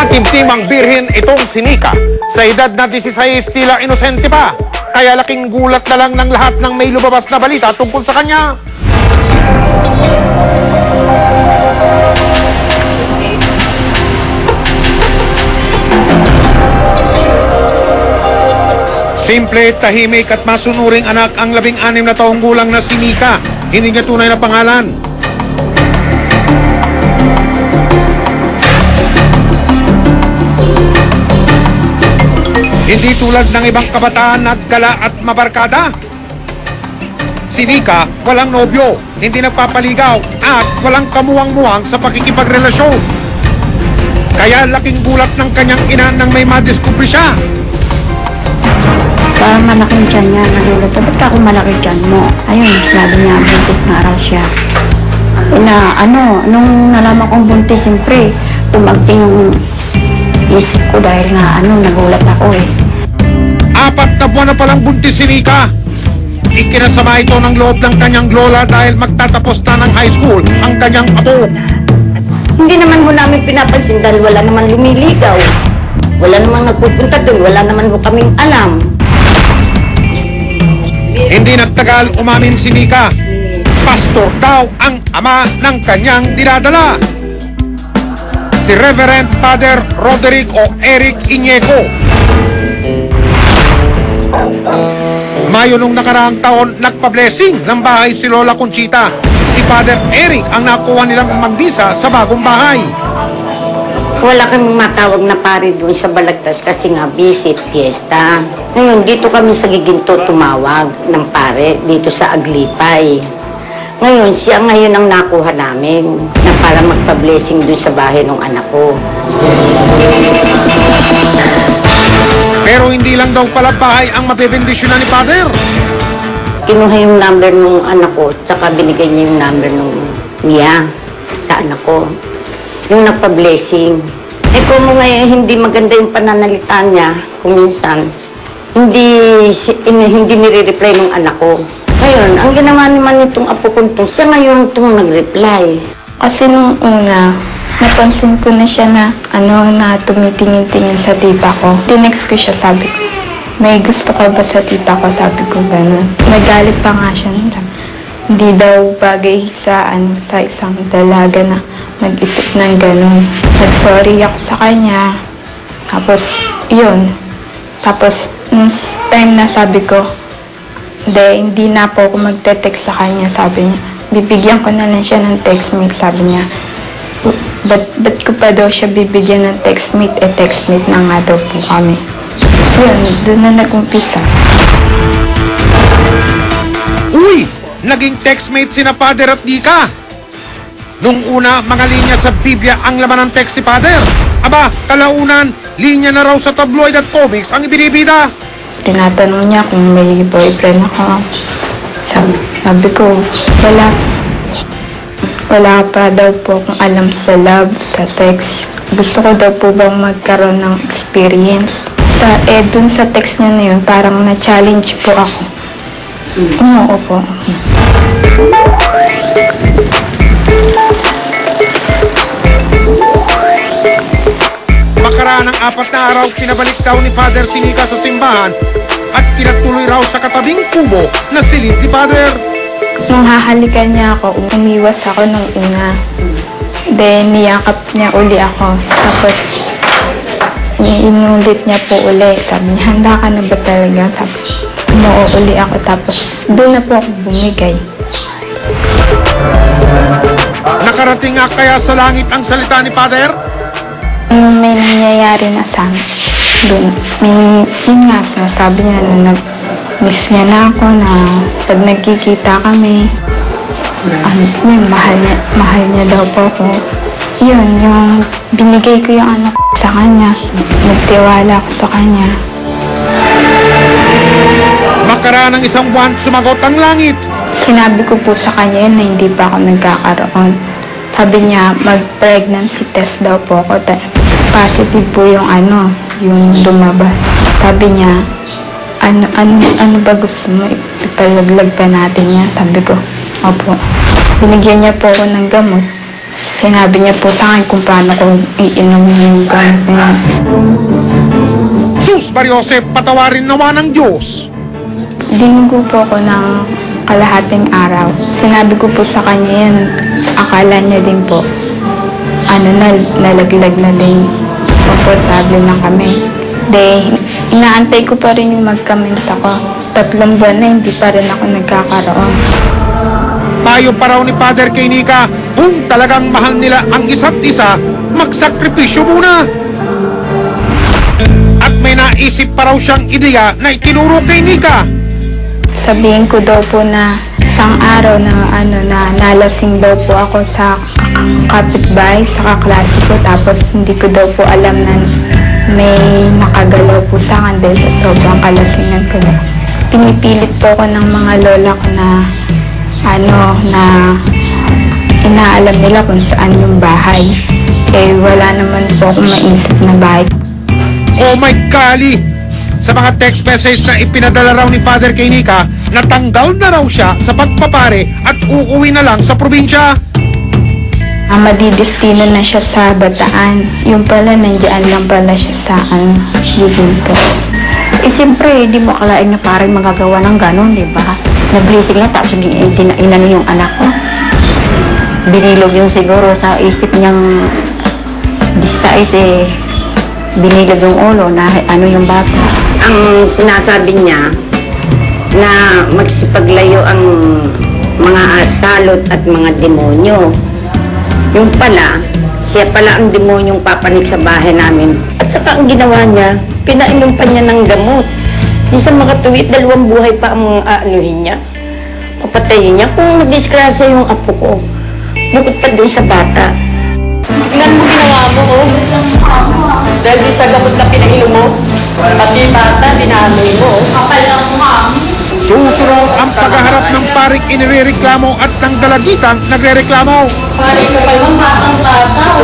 Natimtimang birhen itong si Nika. Sa edad na 16, tila inosente pa. Kaya laking gulat na lang ng lahat ng may lumabas na balita tungkol sa kanya. Simple, tahimik at masunuring anak ang 16 na taong gulang na si Nika. Hindi niya tunay na pangalan. Hindi tulad ng ibang kabataan nagkala at mabarkada. Si Nika walang nobyo, hindi nagpapaligaw at walang kamuwang-muwang sa pakikipagrelasyon. Kaya laking gulat ng kanyang ina nang may madiskubre siya. Malaking tiyan niya, nagulat. Ba't ako malaki tiyan mo? Ayun, sabi niya, buntis na raw siya. Nung nalaman kong buntis, siyempre, tumagting yung isip ko dahil nga, nagulat ako eh. 4 na buwan na palang buntis si Nika. Ikinasama ito ng loob ng kanyang lola dahil magtatapos na ng high school ang kanyang apo. Hindi naman ho namin pinapansin dahil wala naman lumiligaw. Wala naman nagpupunta doon, wala naman ho kaming alam. Hindi nagtagal umamin si Nika. Pastor daw ang ama ng kanyang dinadala. Si Reverend Father Roderick o Eric Iñeco. Mayo nung nakaraang taon, nagpa-blessing ng bahay si Lola Conchita. Si Father Eric ang nakuha nilang magbisa sa bagong bahay. Wala kaming matawag na pare doon sa Balagtas kasi nga visit, fiesta. Ngayon, dito kami sa Giginto tumawag ng pare dito sa Aglipay. Ngayon, siya ngayon ang nakuha namin na para magpa-blessing doon sa bahay ng anak ko. Pero hindi lang daw pala bahay ang mabibendisyonan ni Father. Kinuha yung number ng anak ko, tsaka binigay niya yung number niya sa anak ko. Yung nagpa-blessing. Eh kung ngayon hindi maganda yung pananalita niya, kung minsan, hindi nire-reply ng anak ko. Ngayon, ang ginawa naman itong apo ko siya ngayon itong nag-reply. Kasi nung una, napansin ko na siya na tumitingin-tingin sa tita ko. Tinext ko siya, sabi ko, may gusto ka ba sa tita ko? Sabi ko gano'n. Nagalit pa nga siya. Hindi daw bagay sa isang dalaga na mag-isip ng gano'n. Nag-sorry ako sa kanya. Tapos, yun. Tapos, nung time na sabi ko, hindi na po ako magte-text sa kanya, sabi niya. Bibigyan ko na lang siya ng textmate, sabi niya. Ba't ko pa daw siya bibigyan ng textmate? Textmate na nga daw po kami. So yun, doon na nag-umpisa. Uy! Naging textmate sina Father at Nika. Nung una, mga linya sa Biblia ang laman ng text ni Father. Aba, kalaunan, linya na raw sa tabloid at comics ang ibinibida. Tinatanong niya kung may boyfriend ako. Sabi ko, wala pa daw po akong alam sa love, sa sex. Gusto ko daw po bang magkaroon ng experience. Dun sa text niya na yun, parang na-challenge po ako. Oo po. Makaraan ng 4 na araw, pinabalik daw ni Father si Nika sa simbahan at pinatuloy raw sa katabing kubo na silid ni Father. Nung hahalikan niya ako, umiwas ako nung una. Then, niyakap niya uli ako. Tapos, inulit niya po uli. Sabi niya, handa ka na ba talaga? Sabi, uli ako. Tapos, doon na po ako bumigay. Nakarating nga kaya sa langit ang salita ni Father? May nangyayari na sa amin. Doon, yun nga, sabi niya na miss niya na ako na pag nagkikita kami, mahal niya daw po ako. Yun, yung binigay ko yung anak sa kanya. Nagtiwala ako sa kanya. Makaraan ng 1 buwan, sumagot ang langit. Sinabi ko po sa kanya yun na hindi pa ako nagkakaroon. Sabi niya, mag-pregnancy test daw po ako. Positive po yung yung lumabas. Sabi niya, ano ba gusto mo? Ipalaglag pa natin yan. Sabi ko, opo. Binigyan niya po ako ng gamot. Sinabi niya po sa akin kung paano ko iinumin yung gamot na yun. Sus Mariosep, patawarin nawa ng Diyos. Dinunggo po ako ng kalahating araw. Sinabi ko po sa kanya yan, akala niya din po, nalaglag na din. Komportable na kami. Inaantay ko pa rin yung magkamens ako. 3 buwan na hindi pa rin ako nagkakaroon. Payo pa raw ni Father kay Nika, kung talagang mahal nila ang isa't isa, magsakripisyo muna. At may naisip pa raw siyang ideya na itinuro kay Nika. Sabihin ko daw po na isang araw na nalasing daw po ako sa kapitbahay, sa kaklase ko, tapos hindi ko daw po alam na may nakagalaw po sa akin dahil sa sobrang kalasingan ko. Pinipilit po ako ng mga lola ko na inaalam nila kung saan yung bahay. Wala naman po akong maisip na bahay. Oh my golly! Sa mga text message na ipinadala raw ni Father kay Nika, natanggal na raw siya sa pagpapare at uuwi na lang sa probinsya. Madidestino na siya sa Bataan. Yung pala, nandiyan lang pala siya sa Giginto. Siyempre, di mo akalain na parang magagawa ng ganon, di ba? Nag-blessing na tapos inano yung anak ko. Binilog yung siguro sa isip niyang 16 binilog yung ulo na yung bata. Ang sinasabi niya na magsipaglayo ang mga salot at mga demonyo. Yung pala, siya pala ang demonyong papanik sa bahay namin. At saka ang ginawa niya, pinainom pa niya ng gamot. Isang makatuwid, 2 buhay pa ang aanuhin niya. Papatayin niya kung nagdisgrasya yung apo ko. Bukod pa doon sa bata. Tingnan mo ginawa mo, oh. Dahil sa gamot na pinainom mo, pati bata, dinamay mo. Kapal lang mo, mami. Susunod ang paghaharap ng paring inirereklamo at ng dalagitang nagrereklamo. Pari ko pa yung batang bata.